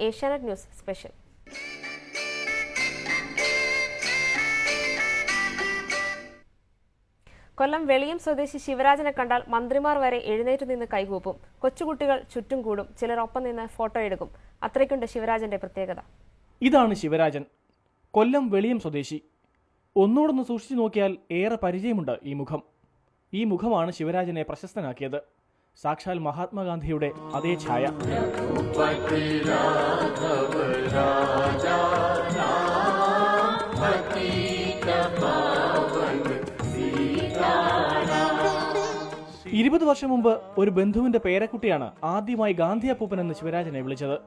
Asianet news special. Kollam Veliyam സ്വദേശി ശിവരാജനെ കണ്ടാൽ മന്ത്രിമാർ വരെ എഴുന്നേറ്റ് നിന്ന് കൈകൂപ്പും. കൊച്ചുകുട്ടികൾ ചുറ്റും കൂടും, ചിലർ ഒപ്പം നിന്ന് ഫോട്ടോ എടുക്കും. അത്രയ്ക്കുണ്ട് ശിവരാജന്റെ പ്രത്യേകത. ഇതാണ് ശിവരാജൻ, കൊല്ലം വെളിയം സ്വദേശി. ഒന്നുകൂടൊന്ന് സൂക്ഷിച്ചു നോക്കിയാൽ ഏറെ പരിചയമുണ്ട് ഈ മുഖം. ഈ മുഖമാണ് ശിവരാജനെ പ്രശസ്തനാക്കിയത്. സാക്ഷാൽ മഹാത്മാഗാന്ധിയുടെ അതേ ഛായ. 20 വർഷം മുമ്പ് ഒരു ബന്ധുവിന്റെ പേരക്കുട്ടിയാണ് ആദ്യമായി ഗാന്ധി അപ്പൂപ്പൻ എന്ന് ശിവരാജനെ വിളിച്ചത്.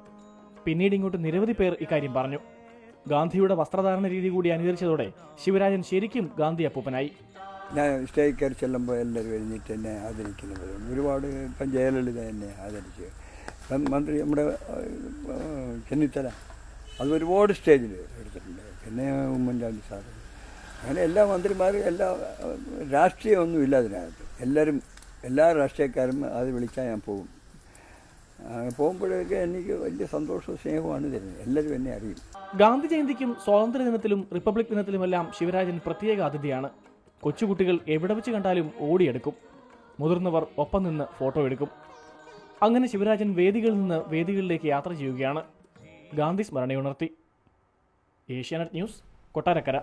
പിന്നീട് ഇങ്ങോട്ട് നിരവധി പേർ ഇക്കാര്യം പറഞ്ഞു. ഗാന്ധിയുടെ വസ്ത്രധാരണ രീതി കൂടി അനുകരിച്ചതോടെ ശിവരാജൻ ശരിക്കും ഗാന്ധി അപ്പൂപ്പനായി. ഞാൻ സ്റ്റേജ് കയറി ചെല്ലുമ്പോൾ എല്ലാവരും എഴുന്നേറ്റ് എന്നെ ആദരിക്കുന്നത്. ഒരുപാട് ഇപ്പം ജയലളിത എന്നെ ആദരിച്ചു, ഇപ്പം മന്ത്രി നമ്മുടെ ചെന്നിത്തല അത് ഒരുപാട് സ്റ്റേജിൽ എടുത്തിട്ടുണ്ട്. പിന്നെ ഉമ്മൻചാണ്ടി സാറ്, അങ്ങനെ എല്ലാ മന്ത്രിമാരും എല്ലാ രാഷ്ട്രീയമൊന്നുമില്ല അതിനകത്ത്. എല്ലാ രാഷ്ട്രീയക്കാരും അത് വിളിച്ചാൽ ഞാൻ പോകും. പോകുമ്പോഴൊക്കെ എനിക്ക് വലിയ സന്തോഷവും സ്നേഹമാണ് തരുന്നത്. എല്ലാവരും എന്നെ അറിയും. ഗാന്ധി ജയന്തിക്കും സ്വാതന്ത്ര്യ ദിനത്തിലും റിപ്പബ്ലിക് ദിനത്തിലുമെല്ലാം ശിവരാജൻ പ്രത്യേക അതിഥിയാണ്. കൊച്ചുകുട്ടികൾ എവിടെ വെച്ച് കണ്ടാലും ഓടിയെടുക്കും, മുതിർന്നവർ ഒപ്പം നിന്ന് ഫോട്ടോ എടുക്കും. അങ്ങനെ ശിവരാജൻ വേദികളിൽ നിന്ന് വേദികളിലേക്ക് യാത്ര ചെയ്യുകയാണ്. ഗാന്ധി സ്മരണയുണർത്തി. ഏഷ്യാനെറ്റ് ന്യൂസ്, കൊട്ടാരക്കര.